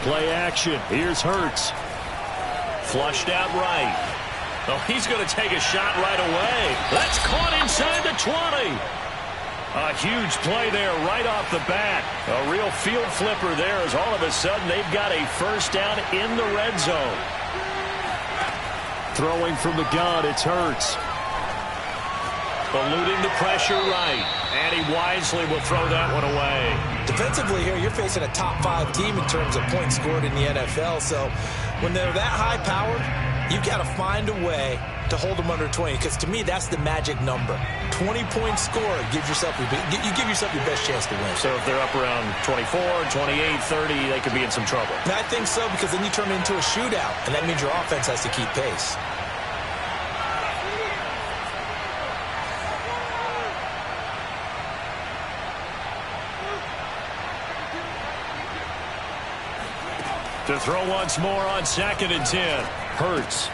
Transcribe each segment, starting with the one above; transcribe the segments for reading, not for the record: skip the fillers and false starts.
Play action. Here's Hurts. Flushed out right. Oh, he's going to take a shot right away. That's caught inside the 20. A huge play there right off the bat. A real field flipper there as all of a sudden they've got a first down in the red zone. Throwing from the gun, it's Hurts. Eluding the pressure right. And he wisely will throw that one away. Defensively here, you're facing a top-5 team in terms of points scored in the NFL. So when they're that high-powered, you've got to find a way to hold them under 20. Because to me, that's the magic number. 20 points scored, you give yourself your best chance to win. So if they're up around 24, 28, 30, they could be in some trouble. And I think so, because then you turn it into a shootout, and that means your offense has to keep pace. To throw once more on 2nd and 10. Hurts.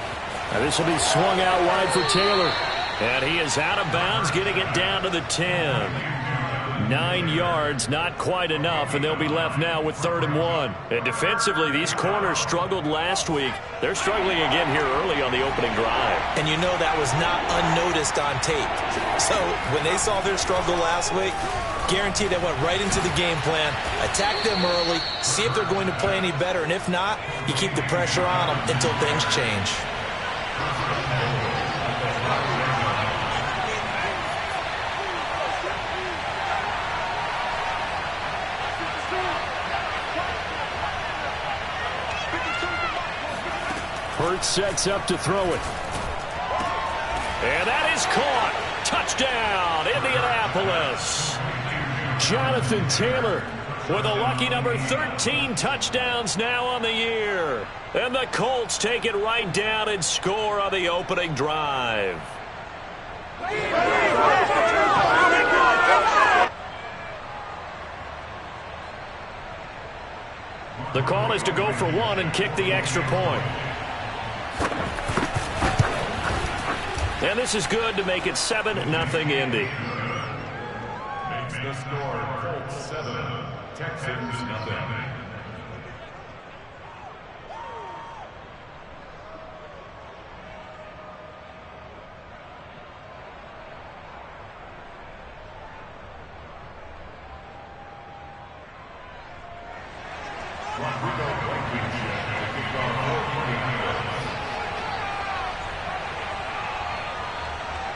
This will be swung out wide for Taylor. And he is out of bounds, getting it down to the 10. 9 yards, not quite enough, and they'll be left now with 3rd and 1. And defensively, these corners struggled last week. They're struggling again here early on the opening drive. And you know that was not unnoticed on tape. So when they saw their struggle last week, guaranteed they went right into the game plan, attack them early, see if they're going to play any better, and if not, you keep the pressure on them until things change. Hurts sets up to throw it. And that is caught. Touchdown, Indianapolis. Jonathan Taylor with a lucky number 13 touchdowns now on the year. And the Colts take it right down and score on the opening drive. The call is to go for one and kick the extra point. And this is good to make it 7-0 Indy. Makes the score Colts 7, Texans 0.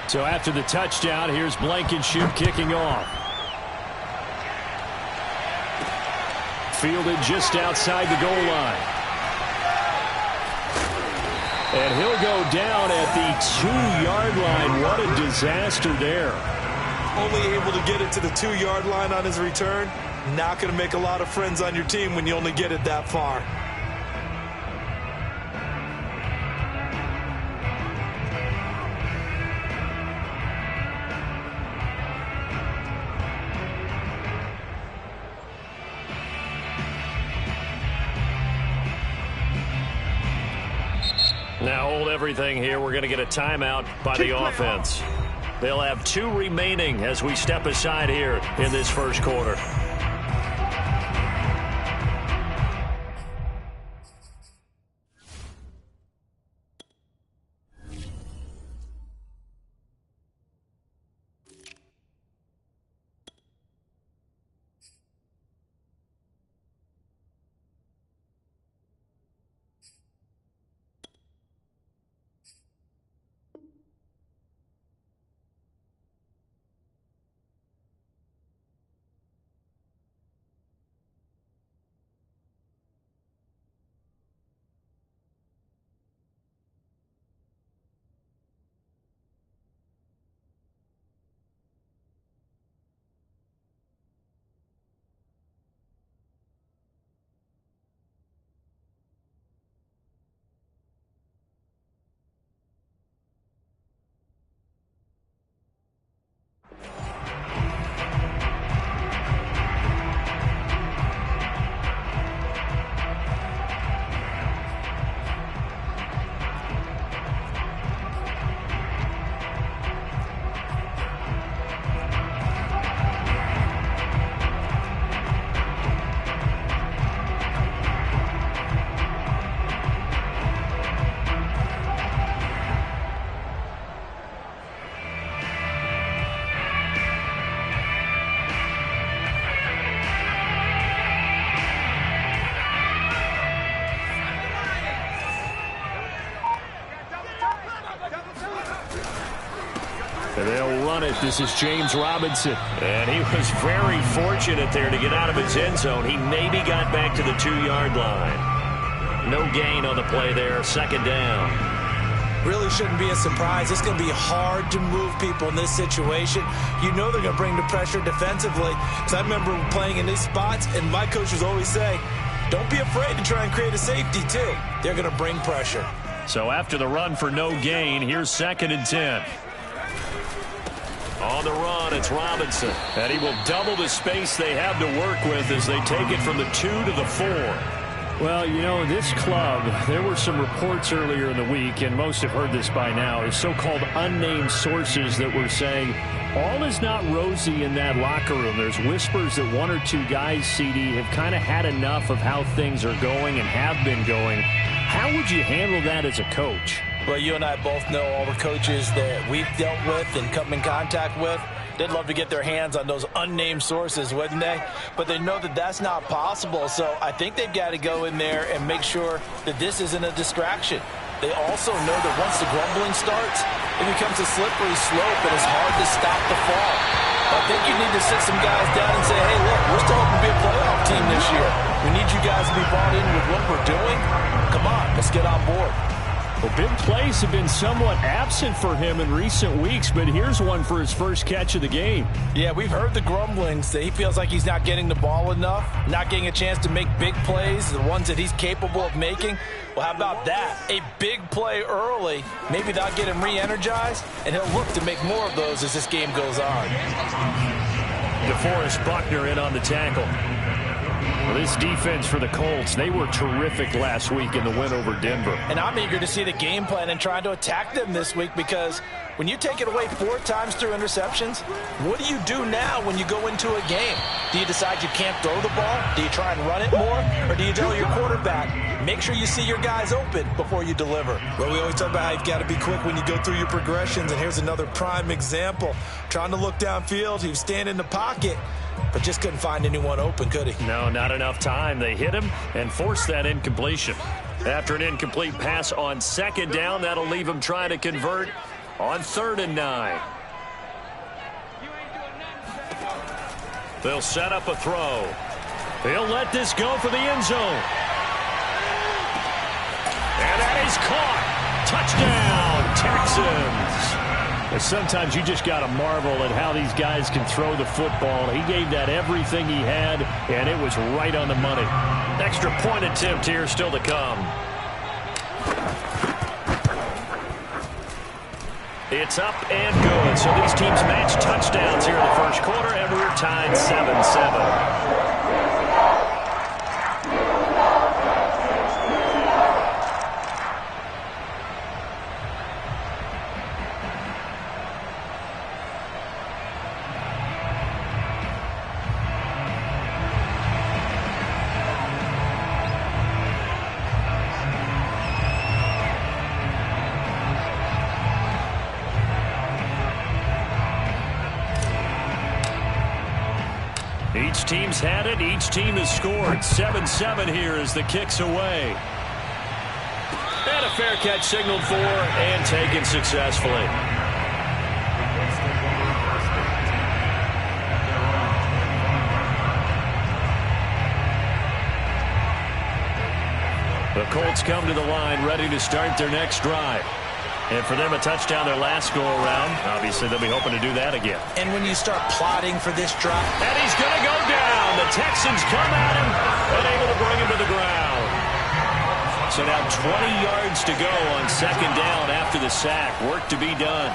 So after the touchdown, here's Blankenship kicking off. Fielded just outside the goal line. And he'll go down at the 2-yard line. What a disaster there. Only able to get it to the 2-yard line on his return. Not going to make a lot of friends on your team when you only get it that far. Now hold everything here. We're going to get a timeout by the offense. They'll have 2 remaining as we step aside here in this first quarter. And they'll run it. This is James Robinson. And he was very fortunate there to get out of his end zone. He maybe got back to the 2-yard line. No gain on the play there. Second down. Really shouldn't be a surprise. It's going to be hard to move people in this situation. You know they're going to bring the pressure defensively. Because I remember playing in these spots, and my coaches always say, don't be afraid to try and create a safety, too. They're going to bring pressure. So after the run for no gain, here's 2nd and 10. On the run, it's Robinson. And he will double the space they have to work with as they take it from the 2 to the 4. Well, you know, this club, there were some reports earlier in the week, and most have heard this by now, is so-called unnamed sources that were saying all is not rosy in that locker room. There's whispers that 1 or 2 guys, CD, have kind of had enough of how things are going and have been going. How would you handle that as a coach? Well, you and I both know all the coaches that we've dealt with and come in contact with. They'd love to get their hands on those unnamed sources, wouldn't they? But they know that that's not possible, so I think they've got to go in there and make sure that this isn't a distraction. They also know that once the grumbling starts, it becomes a slippery slope, and it's hard to stop the fall. I think you need to sit some guys down and say, hey, look, we're still hoping to be a playoff team this year. We need you guys to be bought in with what we're doing. Come on, let's get on board. Well, big plays have been somewhat absent for him in recent weeks, but here's one for his first catch of the game. Yeah, we've heard the grumblings that he feels like he's not getting the ball enough, not getting a chance to make big plays, the ones that he's capable of making. Well, how about that? A big play early. Maybe that'll get him re-energized, and he'll look to make more of those as this game goes on. DeForest Buckner in on the tackle. Well, this defense for the Colts, they were terrific last week in the win over Denver. And I'm eager to see the game plan and trying to attack them this week, because when you take it away 4 times through interceptions, what do you do now when you go into a game? Do you decide you can't throw the ball? Do you try and run it more? Or do you tell your quarterback, make sure you see your guys open before you deliver? Well, we always talk about how you've got to be quick when you go through your progressions, and here's another prime example. Trying to look downfield, he was standing in the pocket, but just couldn't find anyone open, could he? No, not enough time. They hit him and forced that incompletion. After an incomplete pass on 2nd down, that'll leave him trying to convert on 3rd and 9. They'll set up a throw. They'll let this go for the end zone. And that is caught. Touchdown, Texans. Sometimes you just got to marvel at how these guys can throw the football. He gave that everything he had, and it was right on the money. Extra point attempt here still to come. It's up and good. So these teams match touchdowns here in the first quarter, and we're tied 7-7. Each team's had it. Each team has scored. 7-7 here as the kick's away. And a fair catch signaled for and taken successfully. The Colts come to the line ready to start their next drive. And for them, a touchdown their last go-around. Obviously, they'll be hoping to do that again. And when you start plotting for this drive. And he's going to go down. The Texans come at him and able to bring him to the ground. So now 20 yards to go on 2nd down after the sack. Work to be done.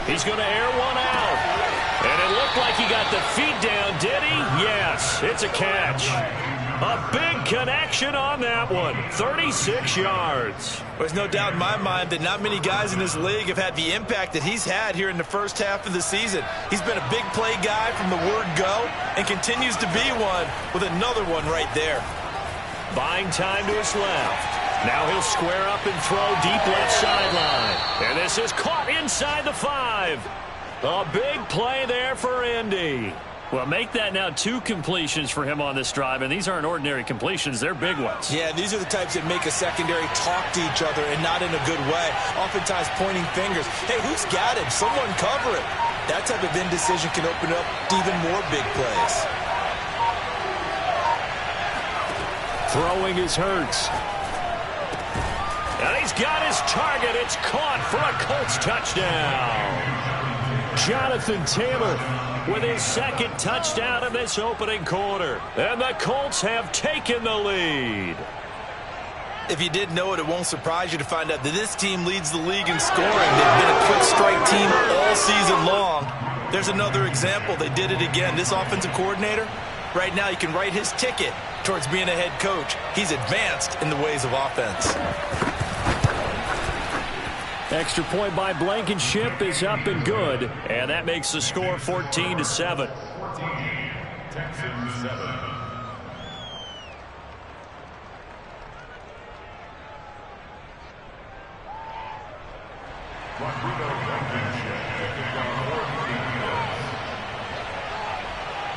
He's going to air one out. And it looked like he got the feet down, did he? Yes, it's a catch. A big connection on that one. 36 yards. There's no doubt in my mind that not many guys in this league have had the impact that he's had here in the first half of the season. He's been a big play guy from the word go and continues to be one with another one right there. Buying time to his left. Now he'll square up and throw deep left sideline. And this is caught inside the 5. A big play there for Indy. Well, make that now 2 completions for him on this drive, and these aren't ordinary completions. They're big ones. Yeah, these are the types that make a secondary talk to each other and not in a good way. Oftentimes pointing fingers. Hey, who's got him? Someone cover it. That type of indecision can open up even more big plays. Throwing is Hurts. And he's got his target. It's caught for a Colts touchdown. Jonathan Taylor with his 2nd touchdown of this opening quarter. And the Colts have taken the lead. If you didn't know it, it won't surprise you to find out that this team leads the league in scoring. They've been a quick strike team all season long. There's another example. They did it again. This offensive coordinator, right now, you can write his ticket towards being a head coach. He's advanced in the ways of offense. Extra point by Blankenship is up and good. And that makes the score 14-7. 14, Texans 7.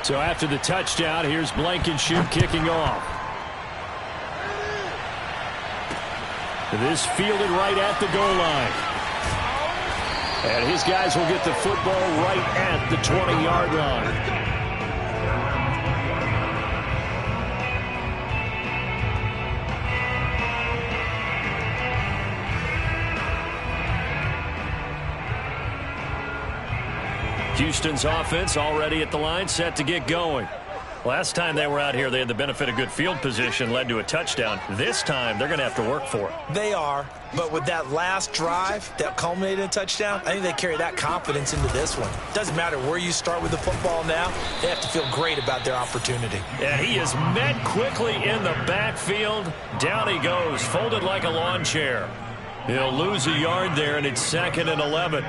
So after the touchdown, here's Blankenship kicking off. This fielded right at the goal line. And his guys will get the football right at the 20-yard line. Houston's offense already at the line, set to get going. Last time they were out here, they had the benefit of good field position, led to a touchdown. This time, they're going to have to work for it. They are, but with that last drive that culminated in a touchdown, I think they carry that confidence into this one. Doesn't matter where you start with the football now, they have to feel great about their opportunity. And he is met quickly in the backfield. Down he goes, folded like a lawn chair. He'll lose a yard there, and it's 2nd and 11.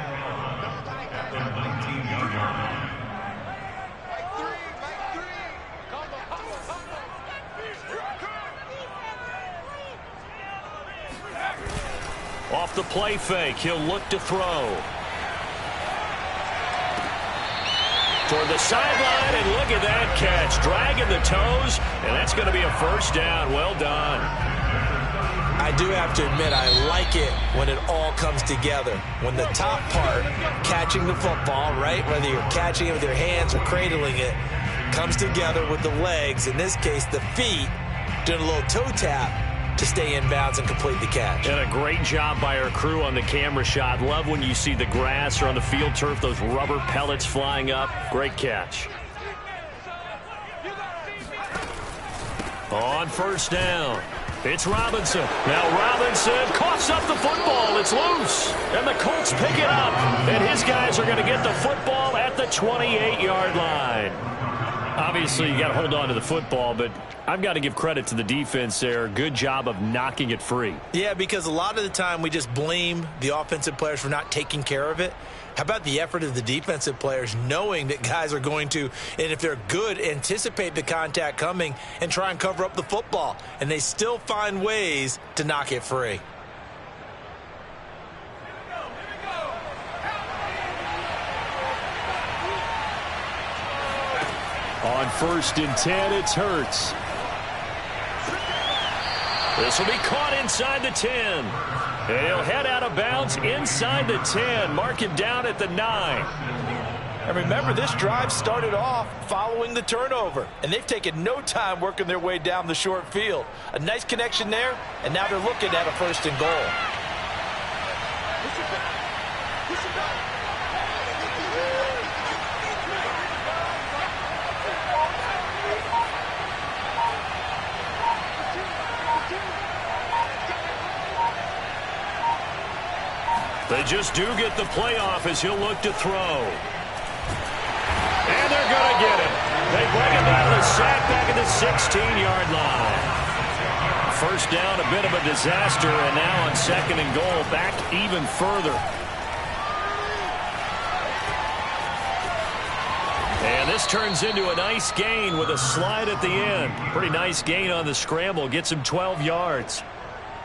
Off the play fake, he'll look to throw. Toward the sideline, and look at that catch. Dragging the toes, and that's going to be a first down. Well done. I do have to admit, I like it when it all comes together. When the top part, catching the football, right, whether you're catching it with your hands or cradling it, comes together with the legs, in this case the feet, doing a little toe tap to stay in bounds and complete the catch. And a great job by our crew on the camera shot. Love when you see the grass or on the field turf, those rubber pellets flying up. Great catch. On first down, it's Robinson. Now Robinson coughs up the football. It's loose. And the Colts pick it up. And his guys are going to get the football at the 28-yard line. Obviously, you got to hold on to the football, but I've got to give credit to the defense there. Good job of knocking it free. Yeah, because a lot of the time we just blame the offensive players for not taking care of it. How about the effort of the defensive players knowing that guys are going to, and if they're good, anticipate the contact coming and try and cover up the football. And they still find ways to knock it free. On 1st and 10, it's Hurts. This will be caught inside the 10. And he'll head out of bounds inside the 10. Mark him down at the 9. And remember, this drive started off following the turnover. And they've taken no time working their way down the short field. A nice connection there, and now they're looking at a 1st and goal. They just do get the playoff as he'll look to throw. And they're going to get him. They bring him out of the sack back at the 16-yard line. First down, a bit of a disaster, and now on 2nd and goal, back even further. And this turns into a nice gain with a slide at the end. Pretty nice gain on the scramble. Gets him 12 yards.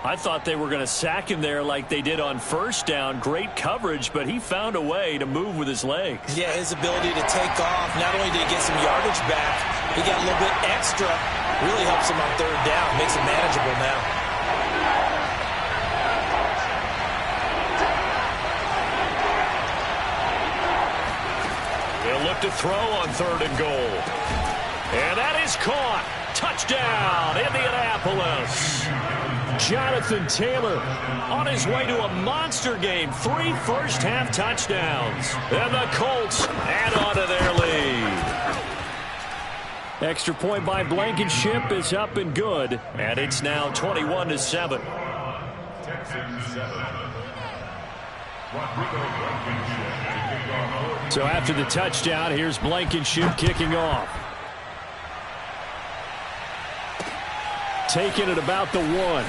I thought they were going to sack him there like they did on first down. Great coverage, but he found a way to move with his legs. Yeah, his ability to take off. Not only did he get some yardage back, he got a little bit extra. Really helps him on third down. Makes it manageable now. They'll look to throw on 3rd and goal. And that is caught. Touchdown, Indianapolis. Jonathan Taylor on his way to a monster game. 3 first-half touchdowns. And the Colts add on to their lead. Extra point by Blankenship is up and good. And it's now 21-7. Texans 7. So after the touchdown, here's Blankenship kicking off. Taking it about the 1.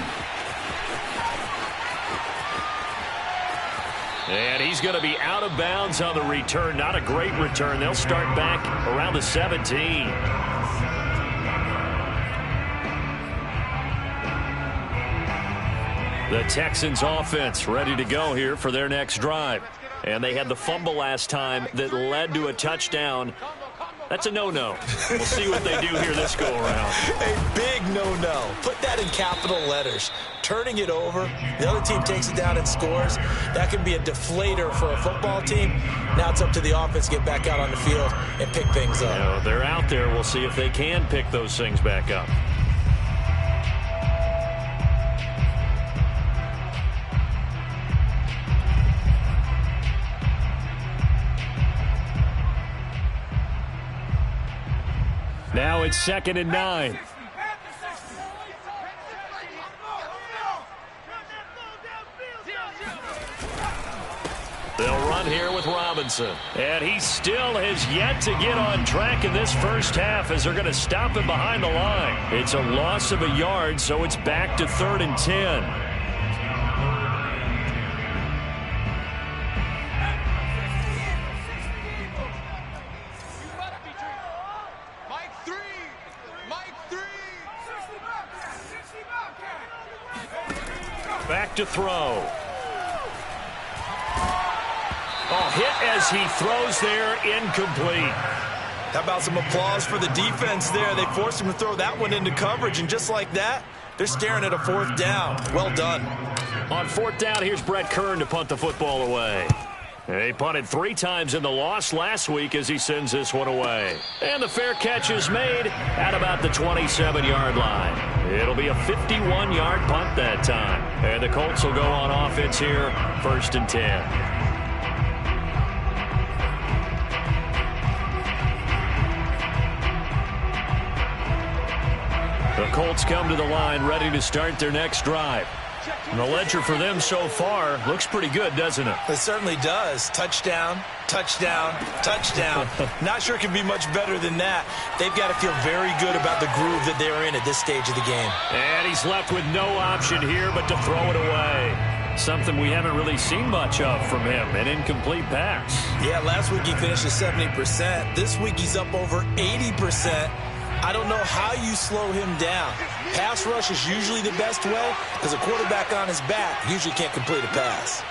And he's going to be out of bounds on the return. Not a great return. They'll start back around the 17. The Texans offense ready to go here for their next drive. And they had the fumble last time that led to a touchdown. That's a no-no. We'll see what they do here this go-around. A big no-no. Put that in capital letters. Turning it over, the other team takes it down and scores. That can be a deflator for a football team. Now it's up to the offense to get back out on the field and pick things up. You know, they're out there. We'll see if they can pick those things back up. Now it's 2nd and 9. They'll run here with Robinson. And he still has yet to get on track in this first half as they're going to stop him behind the line. It's a loss of a yard, so it's back to 3rd and 10. Back to throw. Oh, hit as he throws there, incomplete. How about some applause for the defense there? They forced him to throw that one into coverage, and just like that, they're staring at a 4th down. Well done. On 4th down, here's Brett Kern to punt the football away. He punted 3 times in the loss last week as he sends this one away. And the fair catch is made at about the 27-yard line. It'll be a 51-yard punt that time. And the Colts will go on offense here, 1st and 10. The Colts come to the line ready to start their next drive. And the ledger for them so far looks pretty good, doesn't it? It certainly does. Touchdown, touchdown, touchdown. Not sure it can be much better than that. They've got to feel very good about the groove that they're in at this stage of the game. And he's left with no option here but to throw it away. Something we haven't really seen much of from him, an incomplete pass. Yeah, last week he finished at 70%. This week he's up over 80%. I don't know how you slow him down. Pass rush is usually the best way because a quarterback on his back usually can't complete a pass.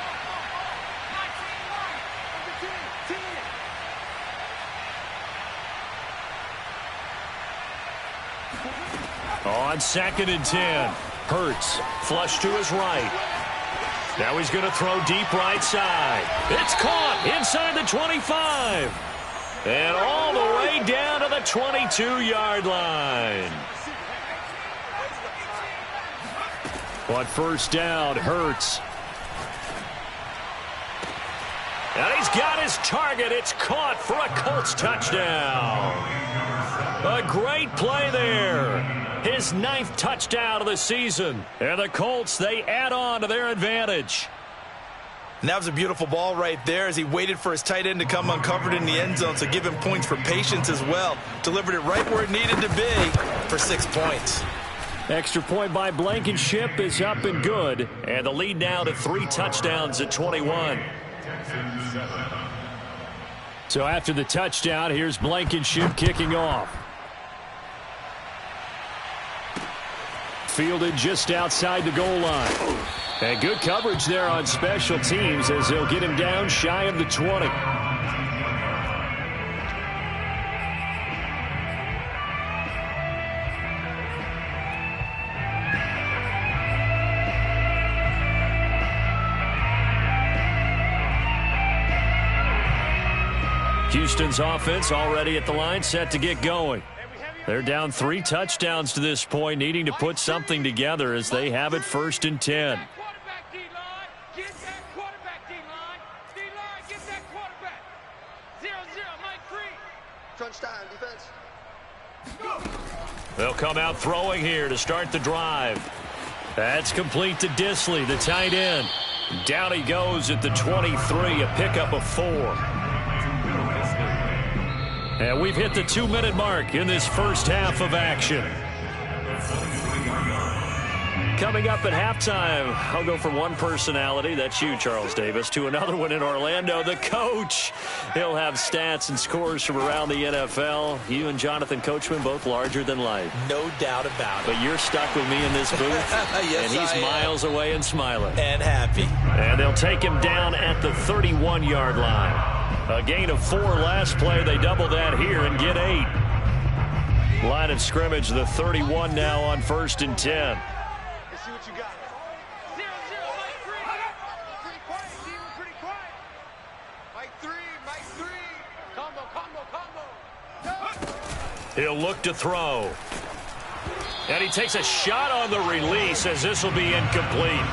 On 2nd and 10, Hurts flush to his right. Now he's going to throw deep right side. It's caught inside the 25. And all the way down to the 22-yard line. On 1st down, Hurts. And he's got his target. It's caught for a Colts touchdown. A great play there. His 9th touchdown of the season. And the Colts, they add on to their advantage. And that was a beautiful ball right there as he waited for his tight end to come uncovered in the end zone, so give him points for patience as well. Delivered it right where it needed to be for 6 points. Extra point by Blankenship is up and good. And the lead now to 3 touchdowns at 21. So after the touchdown, here's Blankenship kicking off. fielded just outside the goal line. And good coverage there on special teams as they'll get him down shy of the 20. Houston's offense already at the line, set to get going. They're down 3 touchdowns to this point, needing to put something together as they have it 1st and 10. They'll come out throwing here to start the drive. That's complete to Disley, the tight end. Down he goes at the 23, a pickup of 4. And we've hit the 2-minute mark in this first half of action. Coming up at halftime, I'll go from one personality, that's you, Charles Davis, to another one in Orlando, the coach. He'll have stats and scores from around the NFL. You and Jonathan Coachman, both larger than life. No doubt about it. But you're stuck with me in this booth, yes, and he's miles away and smiling. And happy. And they'll take him down at the 31-yard line. A gain of 4 last play. They double that here and get 8. Line of scrimmage, the 31 now on 1st and 10. Let's see what you got. 0-0, Mike 3. Pretty quiet. Mike 3. Combo. He'll look to throw. And he takes a shot on the release as this will be incomplete.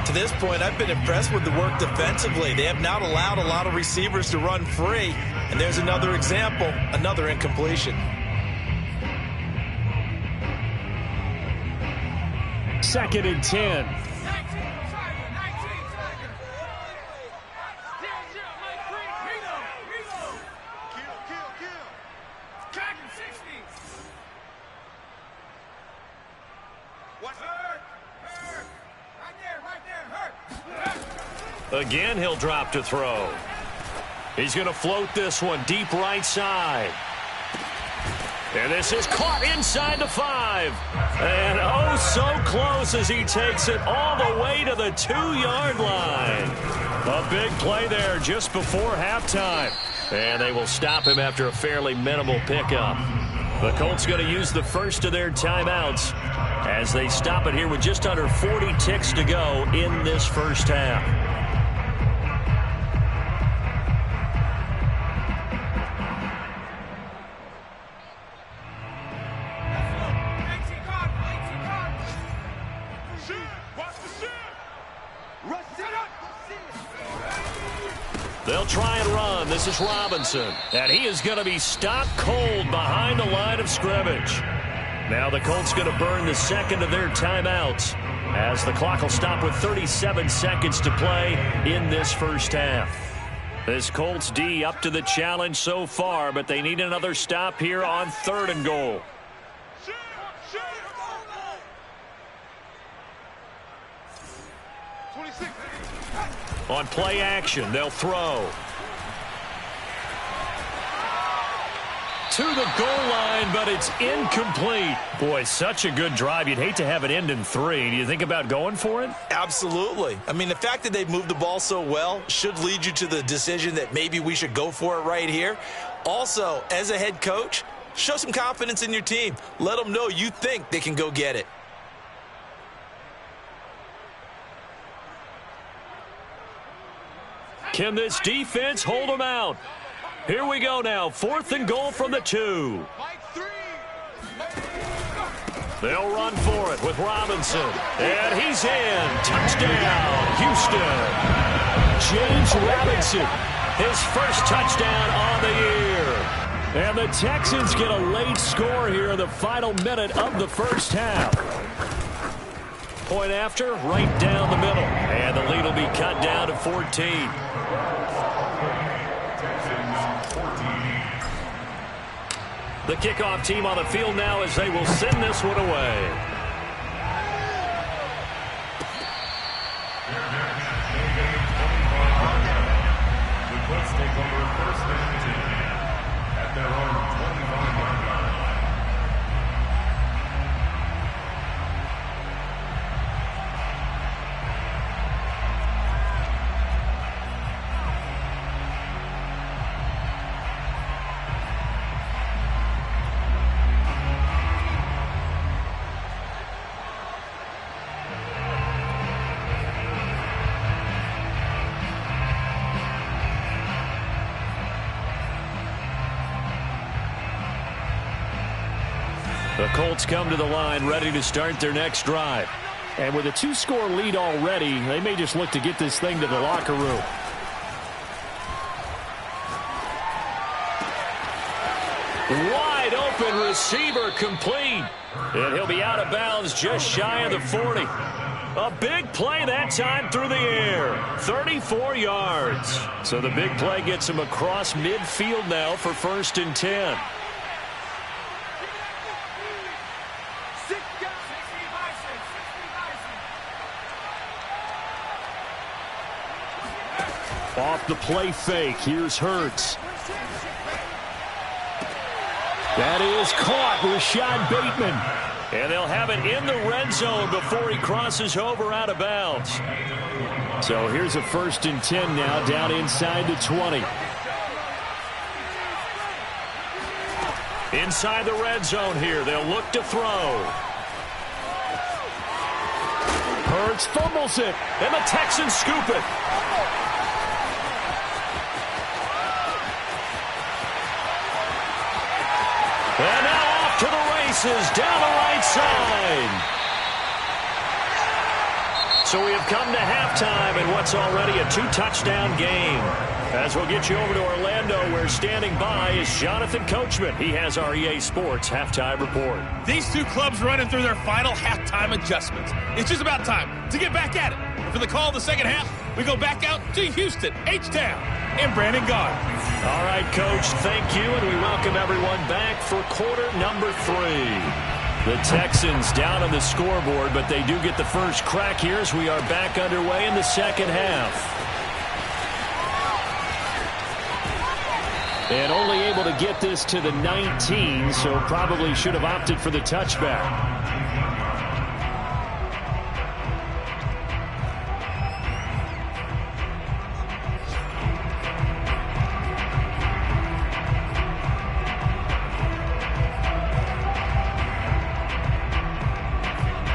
To this point, I've been impressed with the work defensively. They have not allowed a lot of receivers to run free. And there's another example, another incompletion. 2nd and 10. Again, he'll drop to throw. He's going to float this one deep right side. And this is caught inside the 5. And oh, so close as he takes it all the way to the 2-yard line. A big play there just before halftime. And they will stop him after a fairly minimal pickup. The Colts going to use the first of their timeouts as they stop it here with just under 40 ticks to go in this first half. They'll try and run. This is Robinson. And he is going to be stopped cold behind the line of scrimmage. Now the Colts going to burn the second of their timeouts as the clock will stop with 37 seconds to play in this first half. This Colts D up to the challenge so far, but they need another stop here on 3rd and goal. On play action, they'll throw. To the goal line, but it's incomplete. Boy, such a good drive. You'd hate to have it end in 3. Do you think about going for it? Absolutely. I mean, the fact that they've moved the ball so well should lead you to the decision that maybe we should go for it right here. Also, as a head coach, show some confidence in your team. Let them know you think they can go get it. Can this defense hold them out? Here we go now. 4th and goal from the 2. They'll run for it with Robinson. And he's in. Touchdown, Houston. James Robinson, his first touchdown on the year. And the Texans get a late score here in the final minute of the first half. Point after, right down the middle. And the lead will be cut down to 14. The kickoff team on the field now as they will send this one away. The Colts take over 1st and 10 at their own 25-yard The Colts come to the line ready to start their next drive. And with a 2-score lead already, they may just look to get this thing to the locker room. Wide open receiver complete. And he'll be out of bounds just shy of the 40. A big play that time through the air. 34 yards. So the big play gets him across midfield now for 1st and 10. Off the play fake, here's Hurts. That is caught, Rashad Bateman. And they'll have it in the red zone before he crosses over out of bounds. So here's a 1st and 10 now, down inside the 20. Inside the red zone here, they'll look to throw. Hurts fumbles it, and the Texans scoop it. And now off to the races down the right side. So we have come to halftime in what's already a 2-touchdown game. As we'll get you over to Orlando, where standing by is Jonathan Coachman. He has our EA Sports halftime report. These two clubs running through their final halftime adjustments. It's just about time to get back at it. For the call of the second half, we go back out to Houston, H-Town, and Brandon Gaudin. All right, Coach, thank you, and we welcome everyone back for quarter number 3. The Texans down on the scoreboard, but they do get the first crack here as we are back underway in the second half. And only able to get this to the 19, so probably should have opted for the touchback.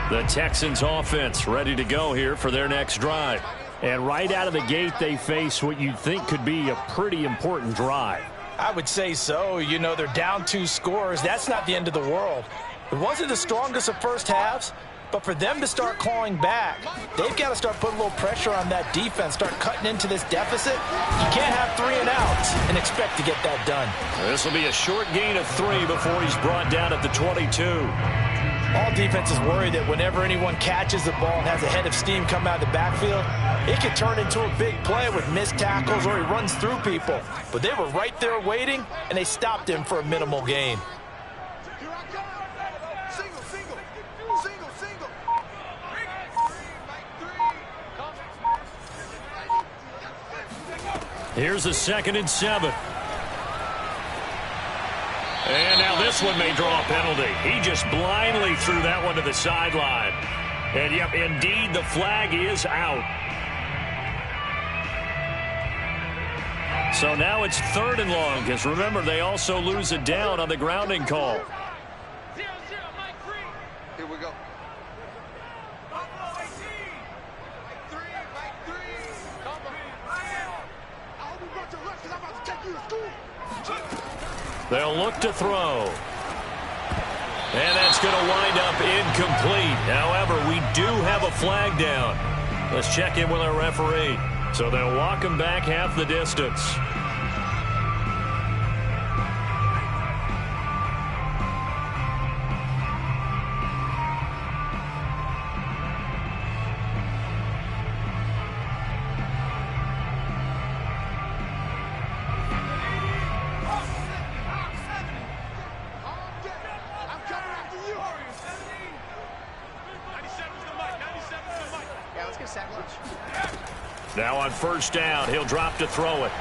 The Texans offense ready to go here for their next drive. And right out of the gate, they face what you'd think could be a pretty important drive. I would say so. You know, they're down 2 scores. That's not the end of the world. It wasn't the strongest of first halves, but for them to start clawing back, they've got to start putting a little pressure on that defense, start cutting into this deficit. You can't have 3 and outs and expect to get that done. This will be a short gain of 3 before he's brought down at the 22. All defenses worry that whenever anyone catches the ball and has a head of steam come out of the backfield, it could turn into a big play with missed tackles or he runs through people. But they were right there waiting, and they stopped him for a minimal gain. Here's a 2nd and 7. And now this one may draw a penalty. He just blindly threw that one to the sideline. And, yep, indeed, the flag is out. So now it's 3rd and long, because remember, they also lose a down on the grounding call. Here we go. They'll look to throw. And that's going to wind up incomplete. However, we do have a flag down. Let's check in with our referee. So they'll walk him back half the distance. Now on 1st down, he'll drop to throw it.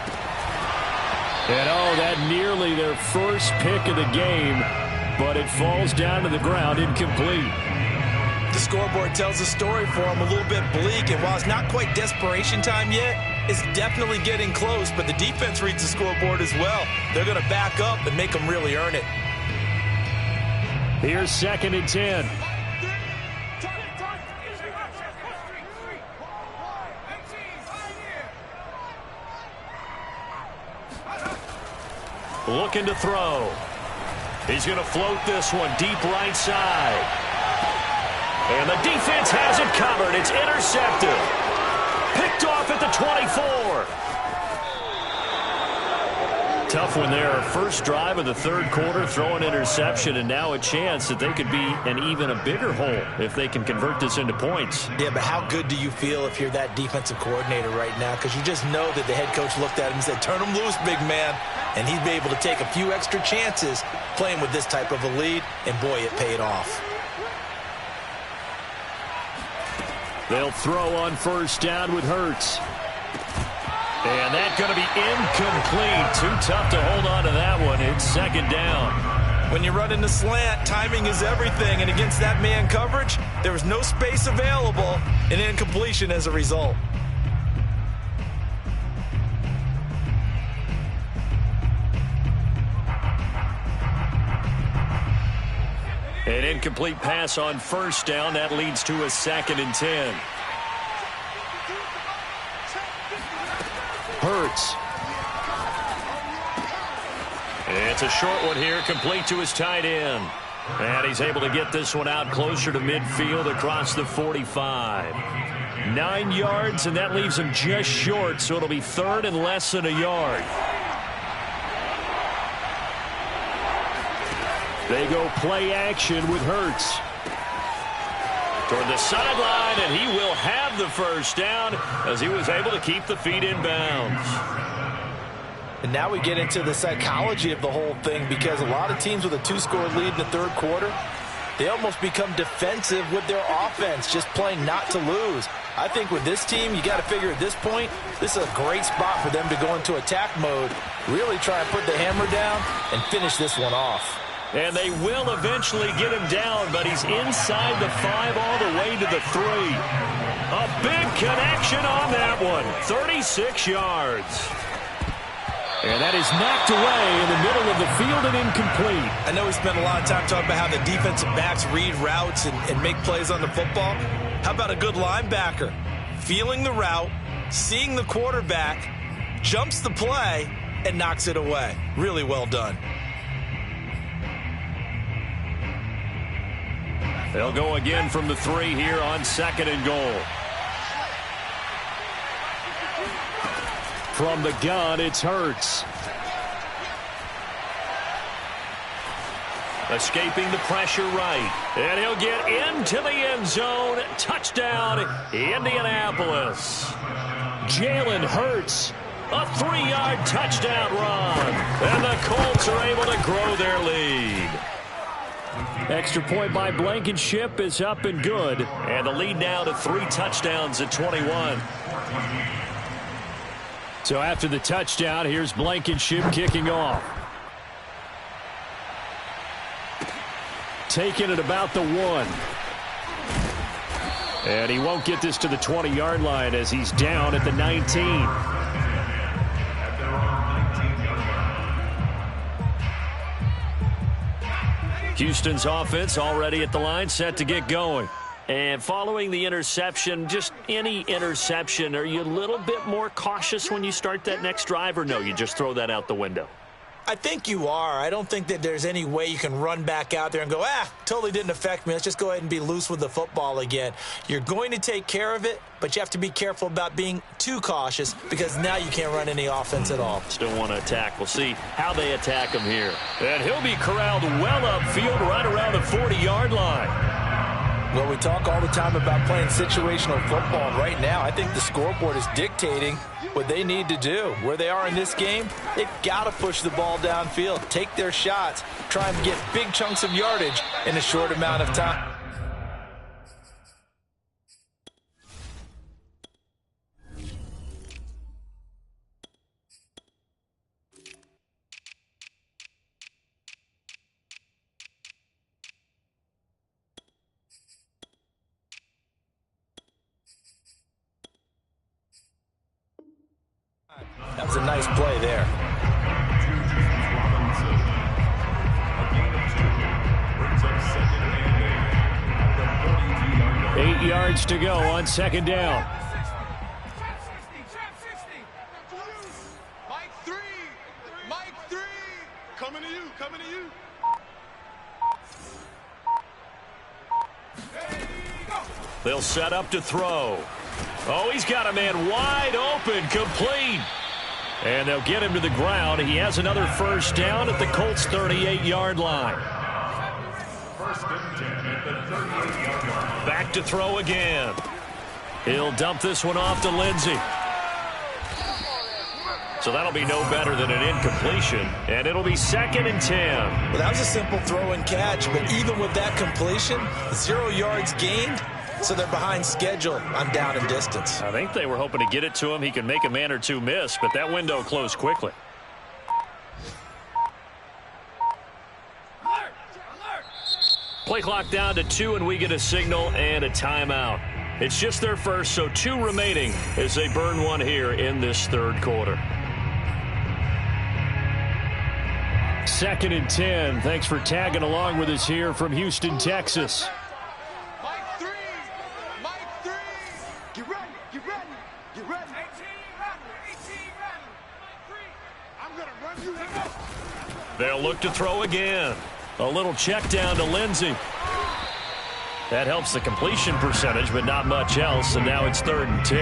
And oh, that nearly their first pick of the game, but it falls down to the ground incomplete. The scoreboard tells a story for them, a little bit bleak, and while it's not quite desperation time yet, it's definitely getting close, but the defense reads the scoreboard as well. They're going to back up and make them really earn it. Here's 2nd and 10. Looking to throw. He's going to float this one deep right side. And the defense has it covered. It's intercepted. Picked off at the 24. Tough one there. First drive of the third quarter, throw an interception, and now a chance that they could be an even a bigger hole if they can convert this into points. Yeah, but how good do you feel if you're that defensive coordinator right now? Because you just know that the head coach looked at him and said, turn him loose, big man. And he'd be able to take a few extra chances playing with this type of a lead, and boy, it paid off. They'll throw on first down with Hurts. And that's going to be incomplete. Too tough to hold on to that one. It's second down. When you run in the slant, timing is everything. And against that man coverage, there was no space available, and incompletion as a result. An incomplete pass on first down. That leads to a 2nd and 10. Hurts. It's a short one here, complete to his tight end. And he's able to get this one out closer to midfield across the 45. 9 yards, and that leaves him just short, so it'll be 3rd and less than a yard. They go play action with Hurts. Toward the sideline, and he will have the first down as he was able to keep the feet in bounds. And now we get into the psychology of the whole thing, because a lot of teams with a 2-score lead in the third quarter, they almost become defensive with their offense, just playing not to lose. I think with this team, you got to figure at this point, this is a great spot for them to go into attack mode, really try and put the hammer down and finish this one off. And they will eventually get him down, but he's inside the 5 all the way to the 3. A big connection on that one. 36 yards. And that is knocked away in the middle of the field and incomplete. I know we spent a lot of time talking about how the defensive backs read routes and make plays on the football. How about a good linebacker? Feeling the route, seeing the quarterback, jumps the play, and knocks it away. Really well done. They'll go again from the 3 here on 2nd and goal. From the gun, it's Hurts. Escaping the pressure right. And he'll get into the end zone. Touchdown, Indianapolis. Jalen Hurts. A 3-yard touchdown run. And the Colts are able to grow their lead. Extra point by Blankenship is up and good. And the lead now to 3 touchdowns at 21. So after the touchdown, here's Blankenship kicking off. Taking it about the 1. And he won't get this to the 20-yard line as he's down at the 19. Houston's offense already at the line, set to get going. And following the interception, just any interception, are you a little bit more cautious when you start that next drive, or no, you just throw that out the window? I think you are. I don't think that there's any way you can run back out there and go, totally didn't affect me. Let's just go ahead and be loose with the football again. You're going to take care of it, but you have to be careful about being too cautious, because now you can't run any offense at all. Still want to attack. We'll see how they attack him here. And he'll be corralled well upfield right around the 40-yard line. Well, we talk all the time about playing situational football, and right now I think the scoreboard is dictating what they need to do. Where they are in this game, they've got to push the ball downfield, take their shots, try and get big chunks of yardage in a short amount of time. That was a nice play there. 8 yards to go on 2nd down. Mike 3. Mike 3. Coming to you. Coming to you. They'll set up to throw. Oh, he's got a man wide open, complete. And they'll get him to the ground. He has another first down at the Colts' 38-yard line. Back to throw again. He'll dump this one off to Lindsey. So that'll be no better than an incompletion, and it'll be 2nd and 10. Well, that was a simple throw and catch, but even with that completion, 0 yards gained, so they're behind schedule on down and distance. I think they were hoping to get it to him. He can make a man or two miss, but that window closed quickly. Play clock down to 2, and we get a signal and a timeout. It's just their first, so 2 remaining as they burn one here in this third quarter. 2nd and 10. Thanks for tagging along with us here from Houston, Texas. Mike 3. Mike 3. Get ready. Get ready. Get ready. 18 ready. I'm going to run you in. They'll look to throw again. A little check down to Lindsey. That helps the completion percentage, but not much else, and now it's 3rd and 10.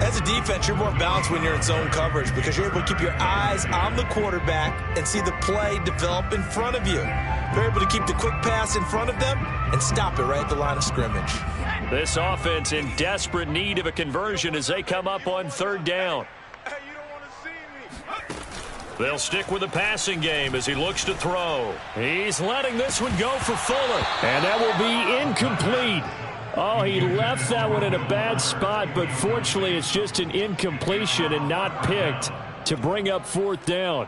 As a defense, you're more balanced when you're in zone coverage because you're able to keep your eyes on the quarterback and see the play develop in front of you. You're able to keep the quick pass in front of them and stop it right at the line of scrimmage. This offense in desperate need of a conversion as they come up on 3rd down. Hey, you don't want to see me. They'll stick with the passing game as he looks to throw. He's letting this one go for Fuller. And that will be incomplete. Oh, he left that one in a bad spot, but fortunately it's just an incompletion and not picked to bring up 4th down.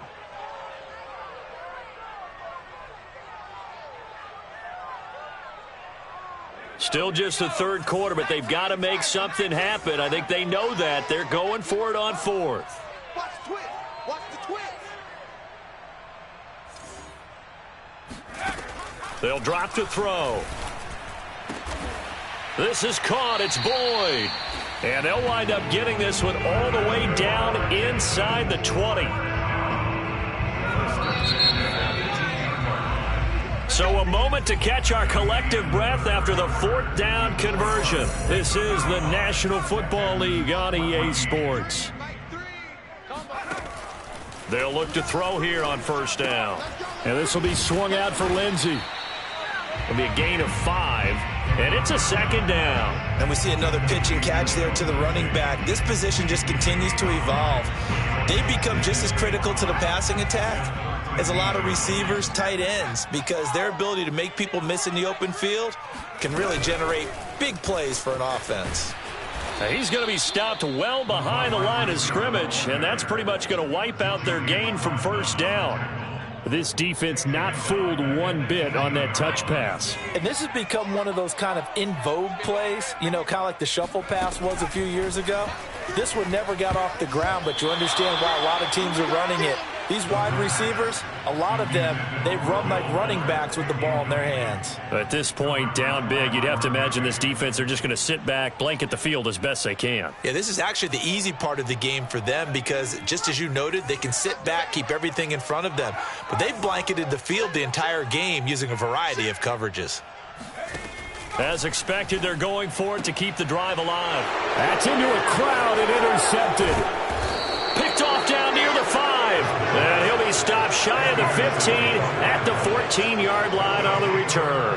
Still just the third quarter, but they've got to make something happen. I think they know that. They're going for it on 4th. Watch the twist. Watch the twist. They'll drop to throw. This is caught. It's Boyd. And they'll wind up getting this one all the way down inside the 20. So a moment to catch our collective breath after the 4th down conversion. This is the National Football League on EA Sports. They'll look to throw here on 1st down. And this will be swung out for Lindsey. It'll be a gain of 5, and it's a 2nd down. And we see another pitch and catch there to the running back. This position just continues to evolve. They become just as critical to the passing attack as a lot of receivers, tight ends, because their ability to make people miss in the open field can really generate big plays for an offense. He's going to be stopped well behind the line of scrimmage, and that's pretty much going to wipe out their gain from 1st down. This defense not fooled one bit on that touch pass. And this has become one of those kind of in vogue plays, you know, kind of like the shuffle pass was a few years ago. This one never got off the ground, but you understand why a lot of teams are running it. These wide receivers, a lot of them, they run like running backs with the ball in their hands. At this point, down big, you'd have to imagine this defense are just going to sit back, blanket the field as best they can. Yeah, this is actually the easy part of the game for them because, just as you noted, they can sit back, keep everything in front of them. But they've blanketed the field the entire game using a variety of coverages. As expected, they're going for it to keep the drive alive. That's into a crowd and intercepted. Picked off down near the 5. And he'll be stopped shy of the 15 at the 14-yard line on the return.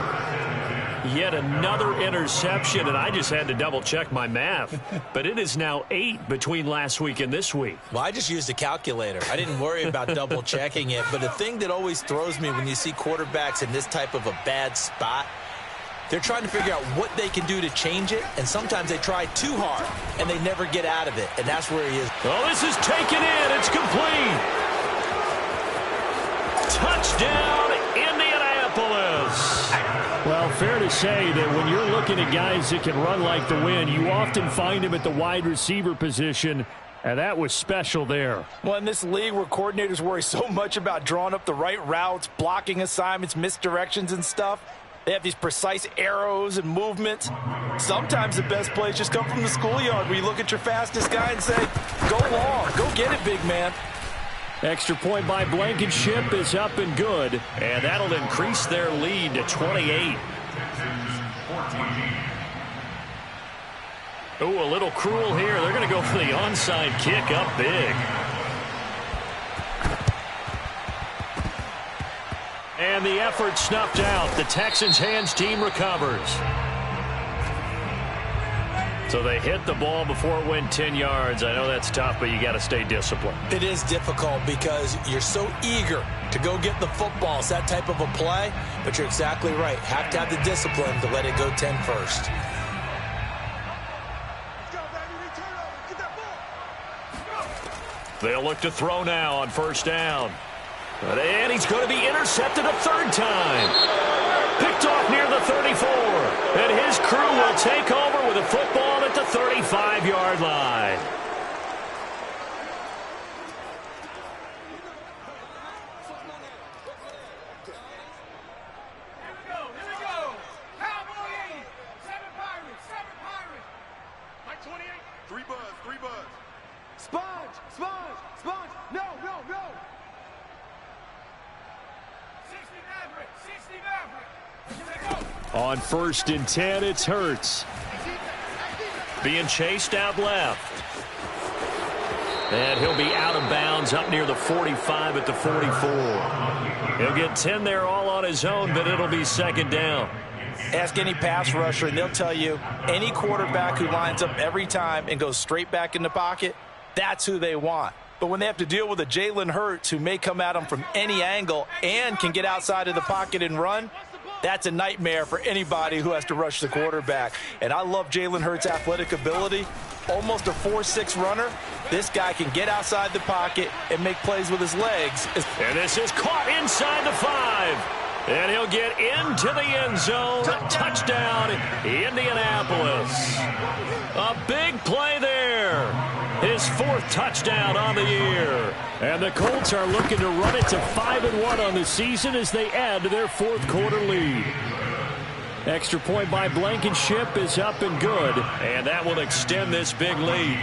Yet another interception, and I just had to double-check my math. But it is now 8 between last week and this week. Well, I just used a calculator. I didn't worry about double-checking it. But the thing that always throws me when you see quarterbacks in this type of a bad spot, they're trying to figure out what they can do to change it, and sometimes they try too hard, and they never get out of it, and that's where he is. Oh, this is taken in. It's complete. Touchdown, Indianapolis. Well, fair to say that when you're looking at guys that can run like the wind, you often find them at the wide receiver position, and that was special there. Well, in this league where coordinators worry so much about drawing up the right routes, blocking assignments, misdirections and stuff, they have these precise arrows and movements. Sometimes the best plays just come from the schoolyard where you look at your fastest guy and say, go long, go get it, big man. Extra point by Blankenship is up and good, and that'll increase their lead to 28. Oh, a little cruel here. They're going to go for the onside kick up big. And the effort snuffed out. The Texans' hands team recovers. So they hit the ball before it went 10 yards. I know that's tough, but you got to stay disciplined. It is difficult because you're so eager to go get the football. It's that type of a play, but you're exactly right. Have to have the discipline to let it go 10 first. They'll look to throw now on first down. And he's going to be intercepted a third time. Picked off near the 34. And his crew will take over with a football at the 35-yard line. On 1st and 10, it's Hurts. Being chased out left. And he'll be out of bounds up near the 45 at the 44. He'll get 10 there all on his own, but it'll be second down. Ask any pass rusher, and they'll tell you any quarterback who lines up every time and goes straight back in the pocket, that's who they want. But when they have to deal with a Jalen Hurts who may come at them from any angle and can get outside of the pocket and run, that's a nightmare for anybody who has to rush the quarterback. And I love Jalen Hurts' athletic ability. Almost a 4.6 runner. This guy can get outside the pocket and make plays with his legs. And this is caught inside the 5. And he'll get into the end zone. Touchdown, Indianapolis. A big play there. His 4th touchdown on the year. And the Colts are looking to run it to 5-1 on the season as they add to their 4th quarter lead. Extra point by Blankenship is up and good. And that will extend this big lead.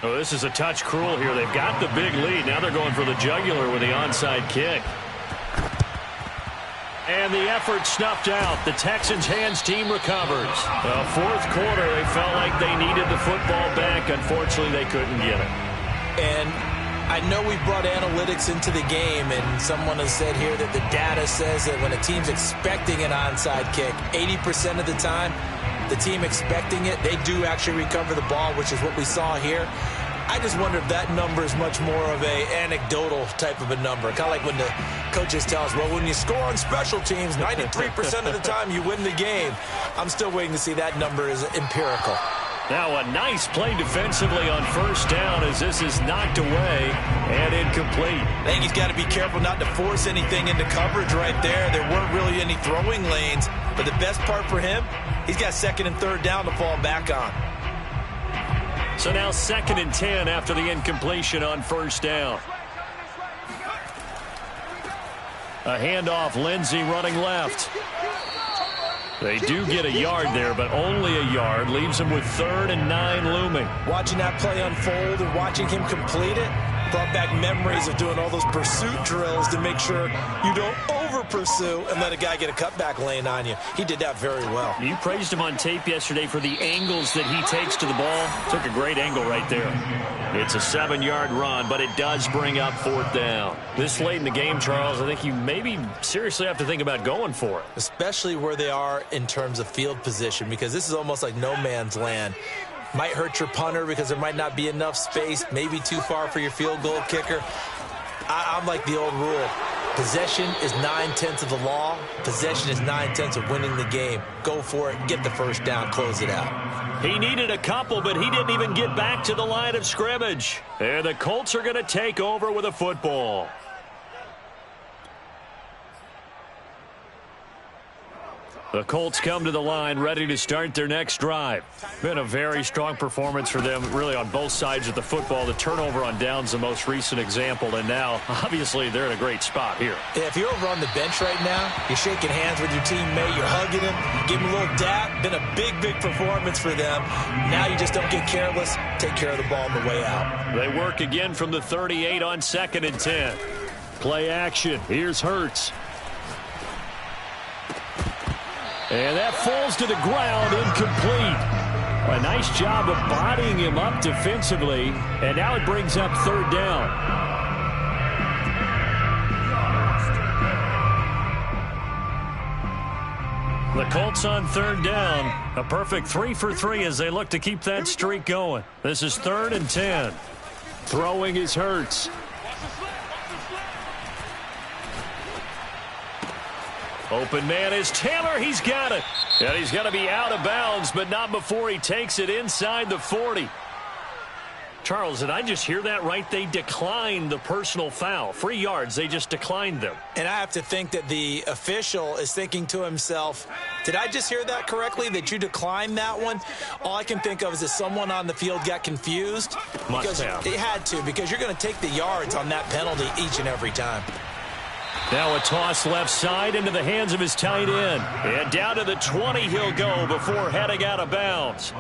Oh, this is a touch cruel here. They've got the big lead. Now they're going for the jugular with the onside kick. And the effort snuffed out. The Texans' hands team recovers. The 4th quarter, they felt like they needed the football back. Unfortunately, they couldn't get it. And I know we brought analytics into the game, and someone has said here that the data says that when a team's expecting an onside kick, 80% of the time, the team expecting it, they do actually recover the ball, which is what we saw here. I just wonder if that number is much more of a anecdotal type of a number. Kind of like when the coaches tell us, well, when you score on special teams, 93% of the time you win the game. I'm still waiting to see that number is empirical. Now a nice play defensively on first down as this is knocked away and incomplete. I think he's got to be careful not to force anything into coverage right there. There weren't really any throwing lanes, but the best part for him, he's got 2nd and 3rd down to fall back on. So now 2nd and 10 after the incompletion on first down. A handoff, Lindsey running left. They do get a yard there, but only a yard. Leaves them with 3rd and 9 looming. Watching that play unfold and watching him complete it brought back memories of doing all those pursuit drills to make sure you don't over-pursue and let a guy get a cutback lane on you. He did that very well. You praised him on tape yesterday for the angles that he takes to the ball. Took a great angle right there. It's a 7-yard run, but it does bring up 4th down. This late in the game, Charles, I think you maybe seriously have to think about going for it. Especially where they are in terms of field position, because this is almost like no man's land. Might hurt your punter because there might not be enough space, maybe too far for your field goal kicker. I'm like the old rule. Possession is 9/10 of the law. Possession is 9/10 of winning the game. Go for it. Get the first down. Close it out. He needed a couple, but he didn't even get back to the line of scrimmage. And the Colts are going to take over with a football. The Colts come to the line ready to start their next drive. Been a very strong performance for them really on both sides of the football. The turnover on downs the most recent example, and now obviously they're in a great spot here. Yeah, if you're over on the bench right now, you're shaking hands with your teammate, you're hugging him, give him a little dap. Been a big performance for them. Now you just don't get careless. Take care of the ball on the way out. They work again from the 38 on 2nd and 10. Play action. Here's Hurts. And that falls to the ground, incomplete. A nice job of bodying him up defensively, and now it brings up third down. The Colts on third down. A perfect 3 for 3 as they look to keep that streak going. This is 3rd and 10. Throwing is Hurts. Open man is Taylor. He's got it. And he's going to be out of bounds, but not before he takes it inside the 40. Charles, did I just hear that right? They declined the personal foul. 3 yards, they just declined them. And I have to think that the official is thinking to himself, did I just hear that correctly, that you declined that one? All I can think of is that someone on the field got confused. Must have. It had to, because you're going to take the yards on that penalty each and every time. Now a toss left side into the hands of his tight end. And down to the 20 he'll go before heading out of bounds.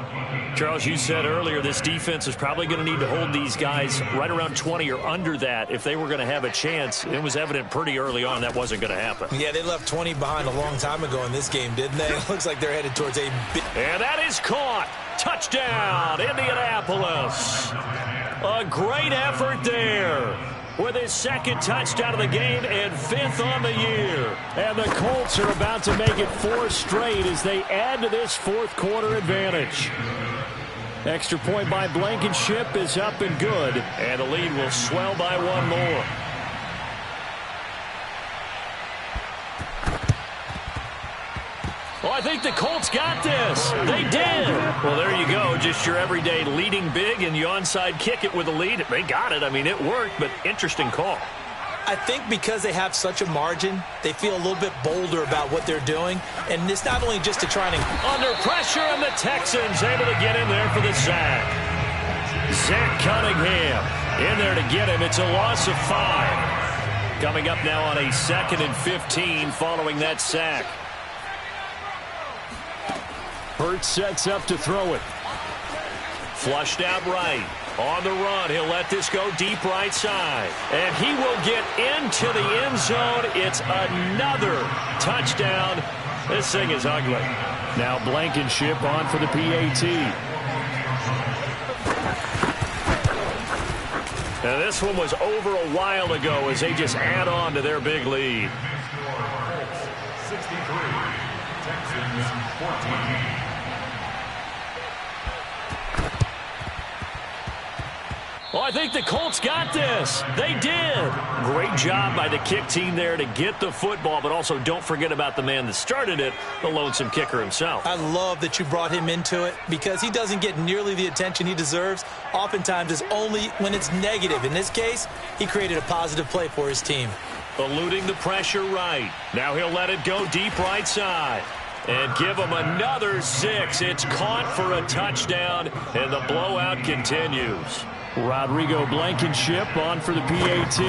Charles, you said earlier this defense is probably going to need to hold these guys right around 20 or under that if they were going to have a chance. It was evident pretty early on that wasn't going to happen. Yeah, they left 20 behind a long time ago in this game, didn't they? It looks like they're headed towards a big... And that is caught. Touchdown, Indianapolis. A great effort there, with his 2nd touchdown of the game and 5th on the year. And the Colts are about to make it 4 straight as they add to this 4th quarter advantage. Extra point by Blankenship is up and good, and the lead will swell by 1 more. Well, I think the Colts got this. They did. Well, there you go. Just your everyday leading big, and you onside kick it with a lead. They got it. I mean, it worked, but interesting call. I think because they have such a margin, they feel a little bit bolder about what they're doing. And it's not only just to try and... Under pressure, and the Texans able to get in there for the sack. Zach Cunningham in there to get him. It's a loss of 5. Coming up now on a 2nd and 15 following that sack. Hurts sets up to throw it. Flushed out right. On the run, he'll let this go deep right side. And he will get into the end zone. It's another touchdown. This thing is ugly. Now Blankenship on for the PAT. Now this one was over a while ago as they just add on to their big lead. 63, Texans 14. Well, I think the Colts got this. They did. Great job by the kick team there to get the football, but also don't forget about the man that started it, the lonesome kicker himself. I love that you brought him into it because he doesn't get nearly the attention he deserves. Oftentimes it's only when it's negative. In this case, he created a positive play for his team. Eluding the pressure right. Now he'll let it go deep right side. And give him another 6. It's caught for a touchdown, and the blowout continues. Rodrigo Blankenship on for the PAT.